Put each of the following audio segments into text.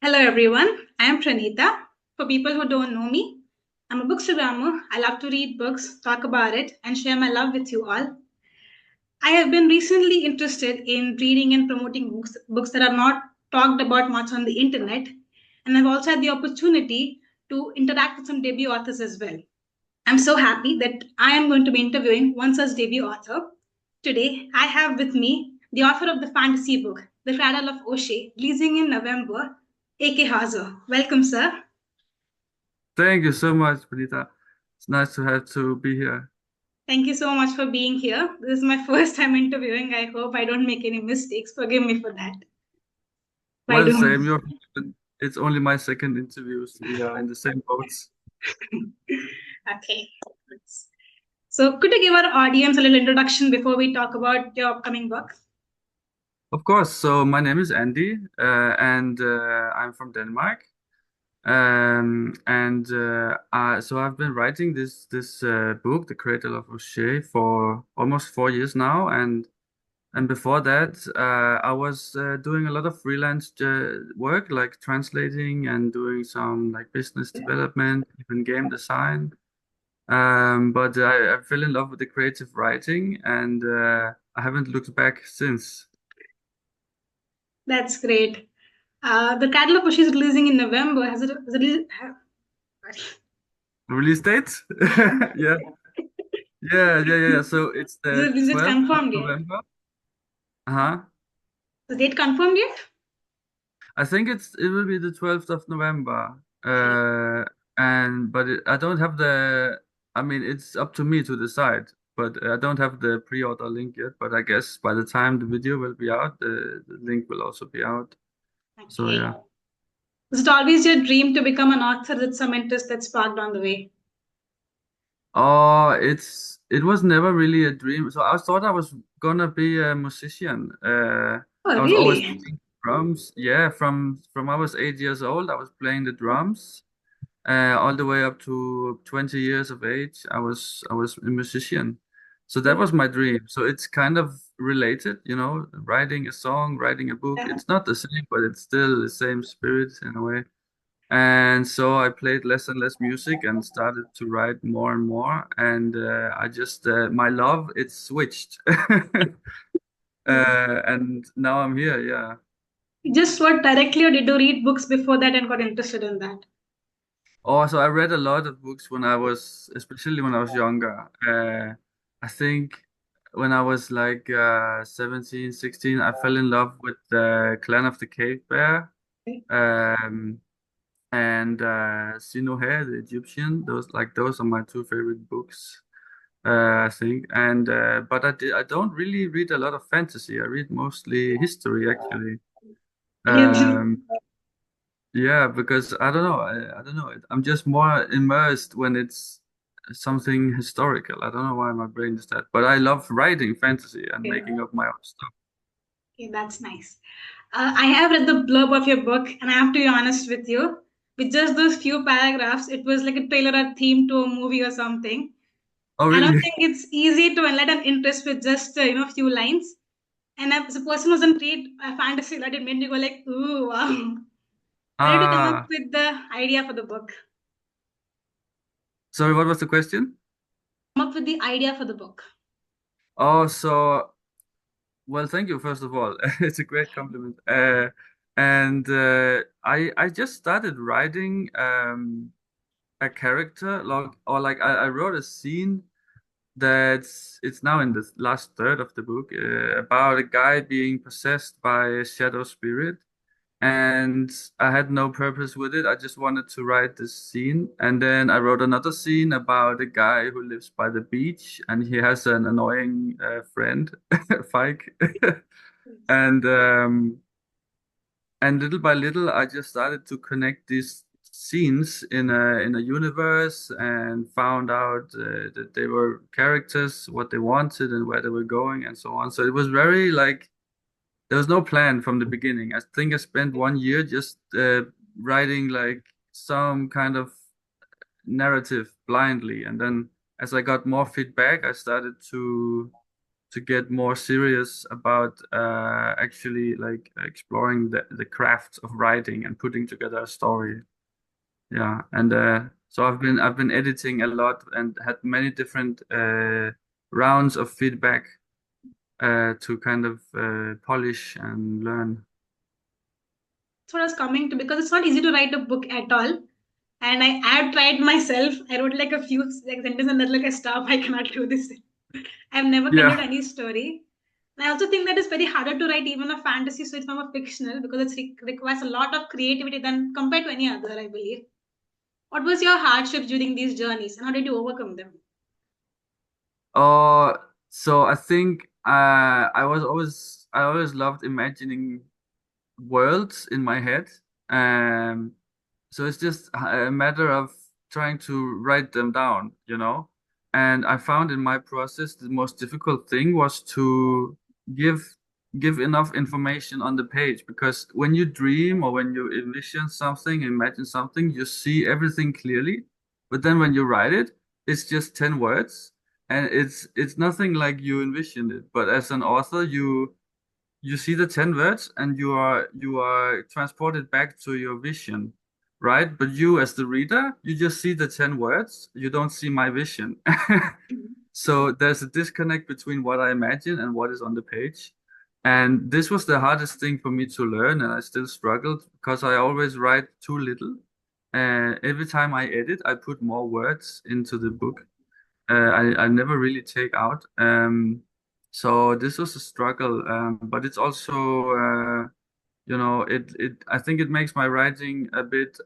Hello everyone, I am Pranita. For people who don't know me, I'm a bookstagrammer. I love to read books, talk about it, and share my love with you all. I have been recently interested in reading and promoting books that are not talked about much on the internet, and I've also had the opportunity to interact with some debut authors as well. I'm so happy that I am going to be interviewing one such debut author. Today, I have with me the author of the fantasy book, The Cradle of Oshae, releasing in November, A.K. Hauser. Welcome, sir. Thank you so much, Benita. It's nice to have to be here. Thank you so much for being here. This is my first time interviewing. I hope I don't make any mistakes. Forgive me for that. If I Well, don't. same. It's only my second interview, so we are in the same boats. Okay. So, could you give our audience a little introduction before we talk about your upcoming book? Of course. So my name is Andy, and I'm from Denmark. So I've been writing this book, The Cradle of Oshae, for almost 4 years now, and before that, I was doing a lot of freelance work, like translating and doing some like business development, even game design. But I fell in love with the creative writing, and I haven't looked back since. That's great. The Cradle of Oshae is releasing in November. Release date? Yeah, yeah. So it's the Is it 12th of confirmed yet? November. Uh-huh. The date confirmed yet? I think it will be the 12th of November. Okay. I don't have the. I mean, it's up to me to decide, but I don't have the pre-order link yet. But I guess by the time the video will be out, the link will also be out. So Okay. yeah. Was it always your dream to become an author with some interest that sparked on the way? Oh, it was never really a dream. So I thought I was gonna be a musician. Oh, I was always really? playing drums. Yeah, from I was 8 years old, I was playing the drums. All the way up to 20 years of age, I was a musician. So that was my dream. So it's kind of related, writing a song, writing a book. It's not the same, but it's still the same spirit in a way. And so I played less and less music and started to write more and more. And my love, it switched. And now I'm here. Yeah. Just what directly, or did you read books before that and got interested in that? Oh, so I read a lot of books especially when I was younger. I think when I was like 17, 16, I fell in love with the Clan of the Cave Bear. Um, and Sinohe, the Egyptian. Those are my two favorite books, I think. But I don't really read a lot of fantasy. I read mostly history actually. You, Um, yeah, because I don't know. I'm just more immersed when it's something historical. I don't know why my brain is that, but I love writing fantasy and making up my own stuff. okay, that's nice. I have read the blurb of your book, and I have to be honest with you. With just those few paragraphs, it was like a trailer or theme to a movie or something. Oh, I don't really? think it's easy to enlighten an interest with just few lines. And as a person who doesn't read fantasy, that it made me go like, ooh, wow. How did you come up Ah, with the idea for the book? sorry, what was the question? Come up with the idea for the book. Oh, so well, thank you, first of all. It's a great compliment. And I just started writing a character, I wrote a scene that's it's now in the last third of the book about a guy being possessed by a shadow spirit. And I had no purpose with it. I just wanted to write this scene. And then I wrote another scene about a guy who lives by the beach and he has an annoying friend, Fike. And little by little, I just started to connect these scenes in a universe and found out that they were characters, what they wanted, and where they were going, and so on. So it was very like there was no plan from the beginning. I think I spent 1 year just writing like some kind of narrative blindly, and then as I got more feedback, I started to to get more serious about actually like exploring the craft of writing and putting together a story. Yeah, and so I've been editing a lot and had many different rounds of feedback to kind of polish and learn. That's what I was coming to, because it's not easy to write a book at all. And I have tried myself. I wrote like a few like sentences and then like I stop. I cannot do this. I've never continued Yeah. any story. And I also think that it's very harder to write even a fantasy switch from a fictional, because it requires a lot of creativity than compared to any other, I believe. What was your hardships during these journeys and how did you overcome them? Uh, so I think I always loved imagining worlds in my head. Um, so it's just a matter of trying to write them down, you know? And I found in my process the most difficult thing was to give give enough information on the page, because when you dream or when you envision something, imagine something, you see everything clearly. But then when you write it, it's just 10 words and it's nothing like you envisioned it. But as an author, you see the 10 words and you are transported back to your vision, right? But you as the reader, you just see the 10 words, you don't see my vision. So there's a disconnect between what I imagine and what is on the page. And this was the hardest thing for me to learn, and I still struggled because I always write too little. Every time I edit, I put more words into the book. I never really take out. So this was a struggle, but it's also it I think it makes my writing a bit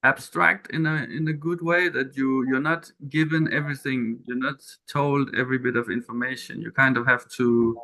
abstract in a good way, that you're not given everything, you're not told every bit of information. You kind of have to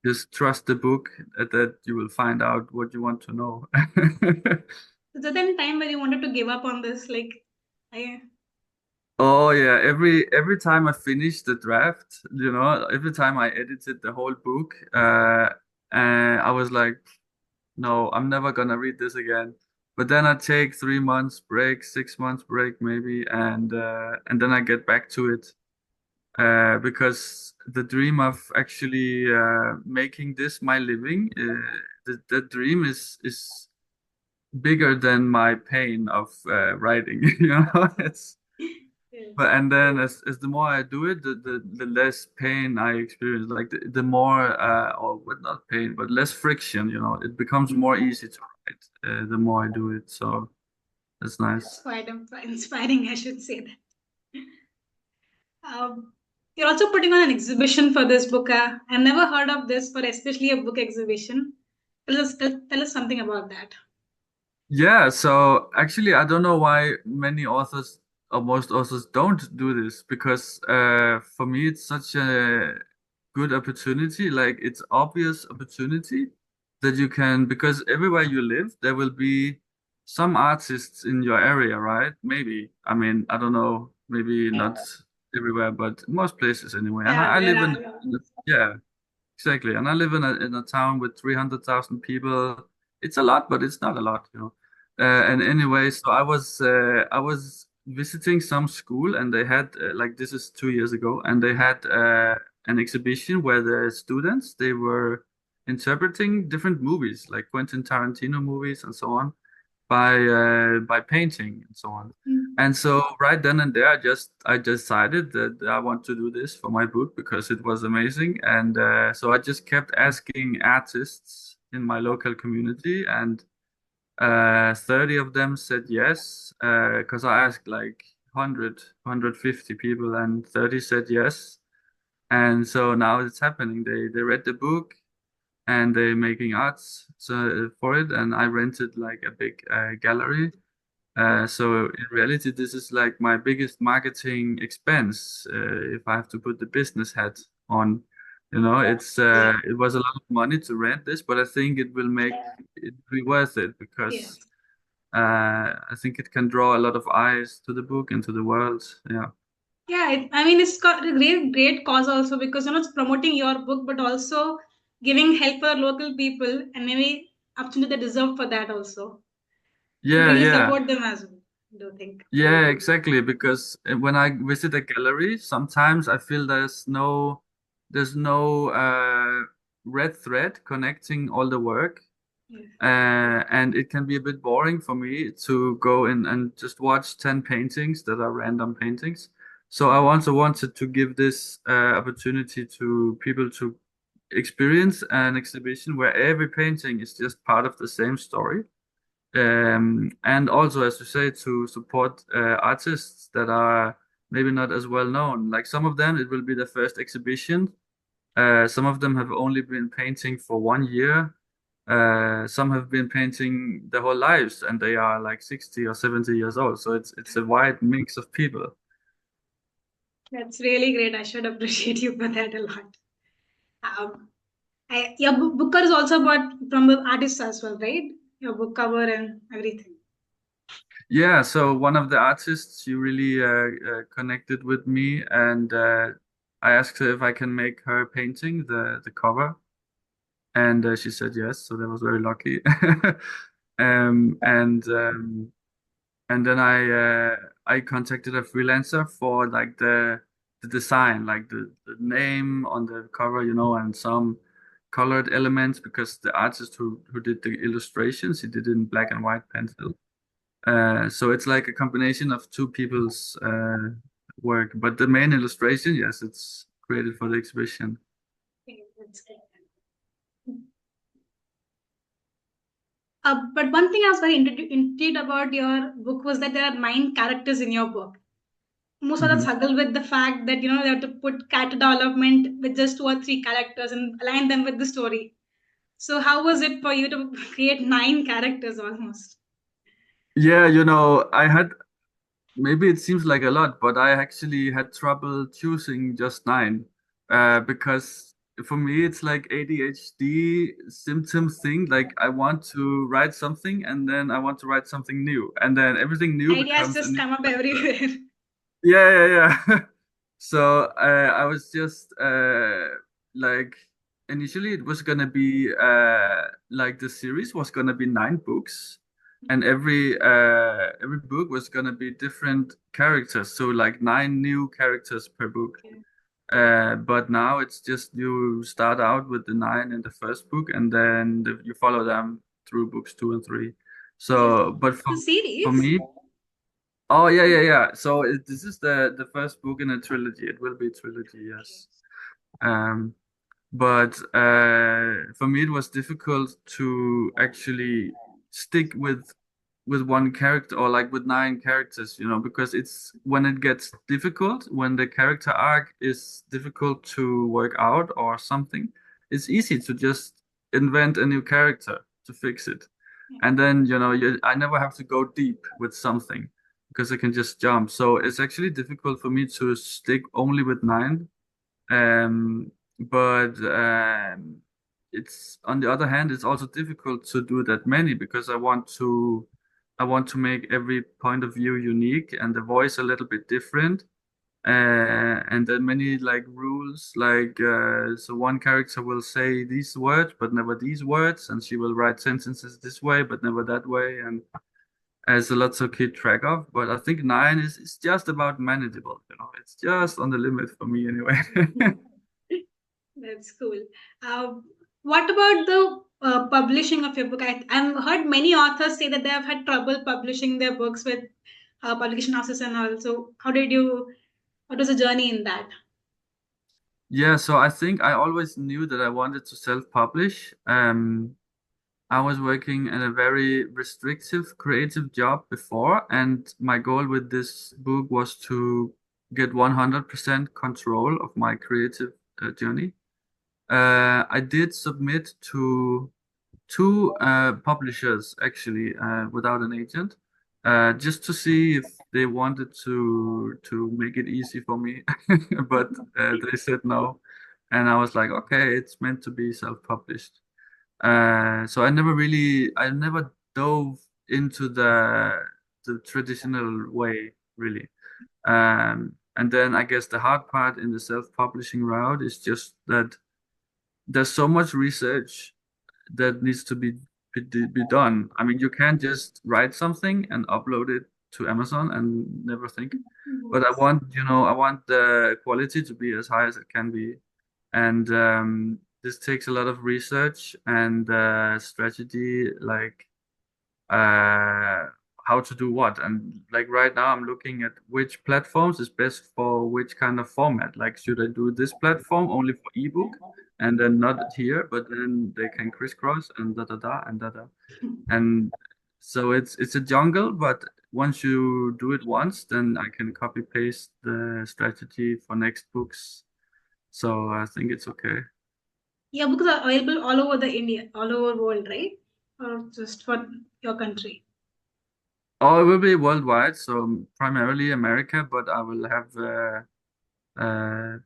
just trust the book that you will find out what you want to know. Is there any time where you wanted to give up on this? I, Oh yeah, every time I finished the draft, every time I edited the whole book, I was like, no, I'm never gonna read this again. But then I take 3 months break, 6 months break maybe, and then I get back to it. Because the dream of actually making this my living, the dream is bigger than my pain of writing. It's yeah. but and then as the more I do it, the less pain I experience. Like the more or what not pain, but less friction. It becomes more easy to write the more I do it. So that's That's nice. quite inspiring, I should say that. Um, you're also putting on an exhibition for this book. I've never heard of this, for especially a book exhibition. Tell us something about that. Yeah, so actually, I don't know why many authors or most authors don't do this, because for me it's such a good opportunity, like it's obvious opportunity that you can, because everywhere you live, there will be some artists in your area, right? Maybe, I mean, I don't know, maybe not everywhere, but most places anyway. And Yeah, I there live are. yeah. Exactly. And I live in a town with 300,000 people. It's a lot, but it's not a lot. And anyway, so I was visiting some school, and they had like, this is 2 years ago, and they had an exhibition where the students, they were interpreting different movies, like Quentin Tarantino movies and so on, by painting and so on. Mm. And so right then and there, I decided that I want to do this for my book because it was amazing. And so I just kept asking artists in my local community, and 30 of them said yes. Because I asked like 150 people, and 30 said yes. And so now it's happening. They read the book, and they're making arts for it. And I rented like a big gallery. So in reality, this is like my biggest marketing expense. If I have to put the business hat on, Yeah. it was a lot of money to rent this, but I think it will make it be worth it, Yeah. because I think it can draw a lot of eyes to the book and to the world. Yeah. Yeah, I mean, it's got a great cause also, because it's promoting your book, but also giving help for local people, and maybe opportunity they deserve for that also. Should Yeah, really yeah. support them as well. I do think. Yeah, exactly. Because when I visit a gallery, sometimes I feel there's no there's no red thread connecting all the work. Yes. And it can be a bit boring for me to go in and just watch 10 paintings that are random paintings. So I also wanted to give this opportunity to people to experience an exhibition where every painting is just part of the same story. And also, as you say, to support artists that are maybe not as well known. Like some of them, it will be their first exhibition. Some of them have only been painting for 1 year. Some have been painting their whole lives, and they are like 60 or 70 years old. So it's a wide mix of people. That's really great. I should appreciate you for that a lot. Um, your book cover is also bought from the artists as well, right? Your book cover and everything. Yeah, so one of the artists, she really connected with me, and I asked her if I can make her painting the cover, and she said yes. So that was very lucky. Um, and um, and then I contacted a freelancer for like the design, like the name on the cover, and some colored elements because the artist who did the illustrations, he did it in black and white pencil. So it's like a combination of two people's work, but the main illustration, yes, it's created for the exhibition. Okay, that's good. But one thing I was very intrigued about your book was that there are 9 characters in your book. Most of us Mhm. struggle with the fact that they have to put character development with just 2 or 3 characters and align them with the story. So how was it for you to create 9 characters almost? Yeah, I had maybe it seems like a lot, but I actually had trouble choosing just nine, because for me it's like ADHD symptom thing. Like I want to write something and then I want to write something new, and then everything new Ideas becomes a just new. come up everywhere. Yeah, yeah, yeah. So I was just like initially it was gonna be like the series was gonna be 9 books, and every book was gonna be different characters. So like 9 new characters per book. But now it's just you start out with the 9 in the first book, and then you follow them through books 2 and 3. So So, but the for series. me. Oh yeah, yeah, yeah. So this is the first book in a trilogy. It will be a trilogy, yes. Um, but for me, it was difficult to actually stick with one character or like with 9 characters, because it's when it gets difficult, when the character arc is difficult to work out or something, it's easy to just invent a new character to fix it. And then, I never have to go deep with something because I can just jump. So it's actually difficult for me to stick only with 9. But it's on the other hand, it's also difficult to do that many because I want to make every point of view unique and the voice a little bit different. And then many like rules, like so one character will say these words but never these words, and she will write sentences this way but never that way, and as a lot to keep track of. But I think 9 is just about manageable. It's just on the limit for me anyway. That's cool. Uh, what about the publishing of your book? I've heard many authors say that they have had trouble publishing their books with publication houses and all. So, what was the journey in that? Yeah, so I think I always knew that I wanted to self-publish. I was working in a very restrictive creative job before, and my goal with this book was to get 100% control of my creative journey. I did submit to 2 publishers actually, without an agent, just to see if they wanted to make it easy for me, but they said no, and I was like, okay, it's meant to be self-published. So I never dove into the traditional way really. And then I guess the hard part in the self-publishing route is just that there's so much research that needs to be done. I mean, you can't just write something and upload it to Amazon and never think. But I Yes. want, I want the quality to be as high as it can be. and this takes a lot of research and strategy, like uh, how to do what. And like right now, I'm looking at which platforms is best for which kind of format. Like, should I do this platform only for ebook and then not here, but then they can crisscross and da da da and da da. And so it's a jungle, but once you do it once, then I can copy paste the strategy for next books. So I think it's okay. Your books are available all over the India, all over world, right? Or just for your country? Oh, it will be worldwide, so primarily America, but I will have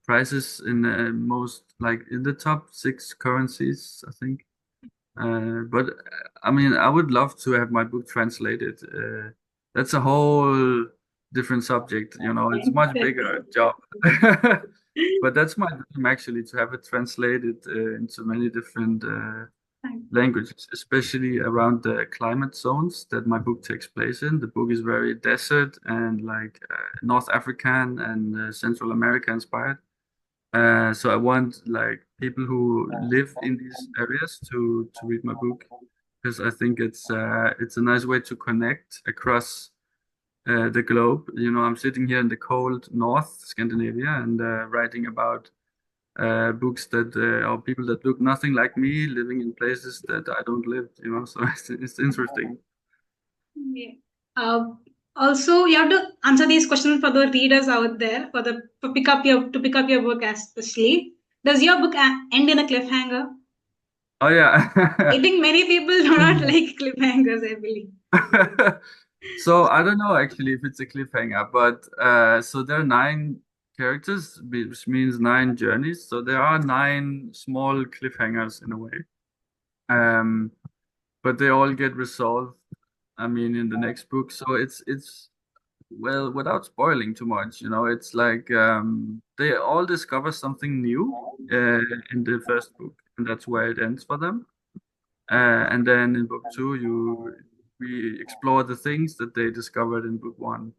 prices in most, like in the top six currencies, I think. But I mean, I would love to have my book translated. That's a whole different subject, you know. It's much bigger job. But that's my dream actually, to have it translated into many different languages, especially around the climate zones that my book takes place in. The book is very desert and like North African and Central America inspired. So I want like people who live in these areas to read my book, because I think it's a nice way to connect across the globe. You know, I'm sitting here in the cold North Scandinavia and writing about books that or people that look nothing like me living in places that I don't live. You know, so it's interesting. Yeah. Uh, Also, you have to answer these questions for the readers out there, for the for pick up your to pick up your book especially. Does your book end in a cliffhanger? Oh I yeah. think many people do not like cliffhangers, I believe. So I don't know actually if it's a cliffhanger, but so there are nine characters, which means nine journeys. So there are nine small cliffhangers in a way. Um, but they all get resolved, I mean, in the next book. So it's well, without spoiling too much, you know, it's like they all discover something new in the first book, and that's where it ends for them. And then in book two, you we explore the things that they discovered in book one,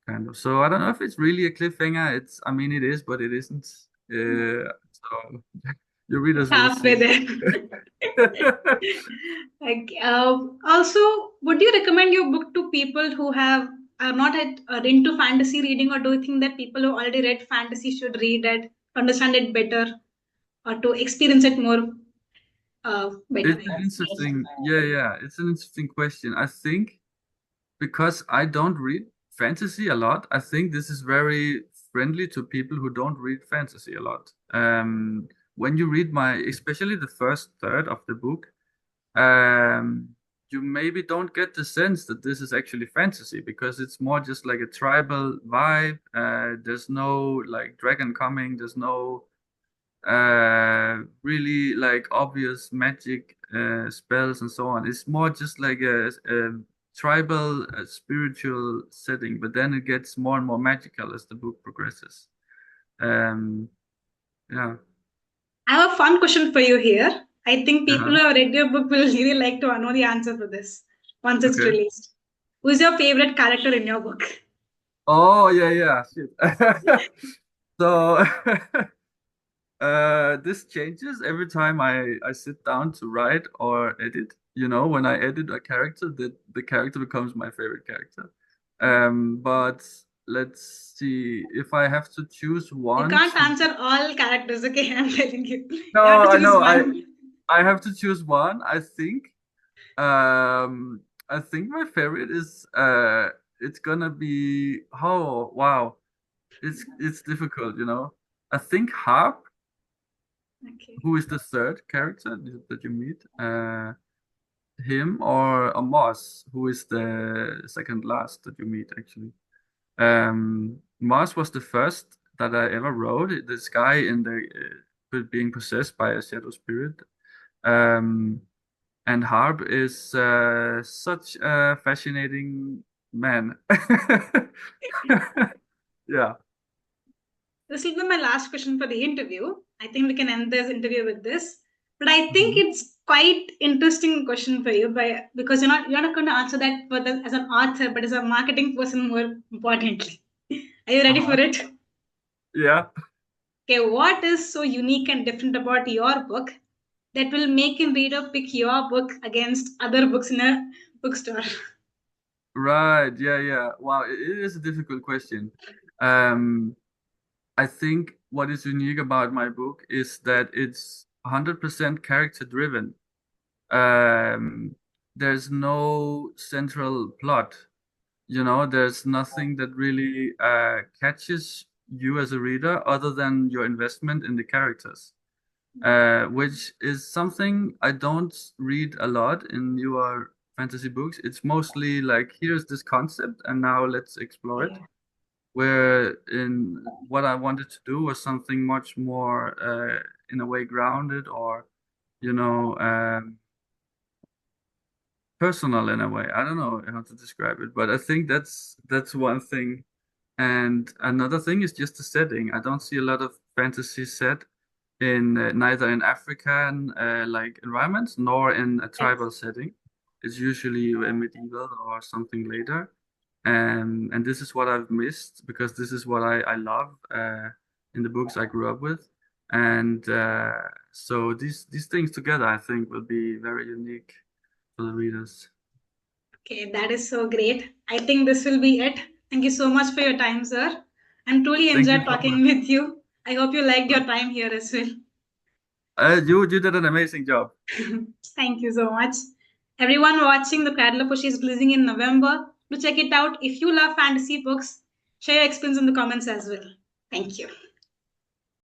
kind of. So I don't know if it's really a cliffhanger. I mean, it is, but it isn't. So your readers will Halfway see. there. Like, also, would you recommend your book to people who are not into fantasy reading, or do you think that people who already read fantasy should read it, understand it better, or to experience it more better? It's an interesting, yeah, yeah. It's an interesting question. I think because I don't read fantasy a lot, I think this is very friendly to people who don't read fantasy a lot. When you read especially the first third of the book, um, you maybe don't get the sense that this is actually fantasy, because it's more just like a tribal vibe. There's no like dragon coming. There's no really like obvious magic spells and so on. It's more just like a tribal spiritual setting, but then it gets more and more magical as the book progresses. Um, yeah. I have a fun question for you here. I think people Uh-huh. who have read your book will really like to know the answer for this once it's Okay. released. Who's your favorite character in your book? Oh yeah, yeah. Shit. So this changes every time I sit down to write or edit. You know, when I edit a character, the character becomes my favorite character. But let's see, if I have to choose You one can't to. answer all characters, okay? I'm telling you. No, You have to I choose know. one. I have to choose one. Um I think my favorite is it's gonna be, oh wow. It's difficult, you know. I think Harp, Okay. who is the third character that you meet, him or Moss, who is the second last that you meet actually. Moss was the first that I ever wrote. This guy in the being possessed by a shadow spirit. Um, and Harp is such a fascinating man. Yeah. This will be my last question for the interview. I think we can end this interview with this. But I think Mhm. it's quite interesting question for you, because you're not going to answer that as an author, but as a marketing person more importantly. Are you ready for Uh-huh. it? Yeah. Okay, what is so unique and different about your book that will make a reader pick your book against other books in a bookstore? Right. Yeah. Yeah. Wow. It is a difficult question. Um, I think what is unique about my book is that it's 100% character driven. There's no central plot. There's nothing that really catches you as a reader other than your investment in the characters, which is something I don't read a lot in newer fantasy books. It's mostly like, here's this concept, and now let's explore it. Where in what I wanted to do was something much more, in a way, grounded, or you know, personal in a way. I don't know how to describe it, but I think that's one thing. And another thing is just the setting. I don't see a lot of fantasy set in neither in African like environments nor in a Yes. tribal setting. It's usually medieval or something later. And this is what I've missed because this is what I love in the books I grew up with. And so these things together, I think, will be very unique for the readers. Okay, that is so great. I think this will be it. Thank you so much for your time, sir. And truly Thank you enjoyed so talking much. with you. I hope you liked your time here as well. You did an amazing job. Thank you so much. Everyone watching the Cradle of Oshae is releasing in November. Do check it out. If you love fantasy books, share your experience in the comments as well. Thank you.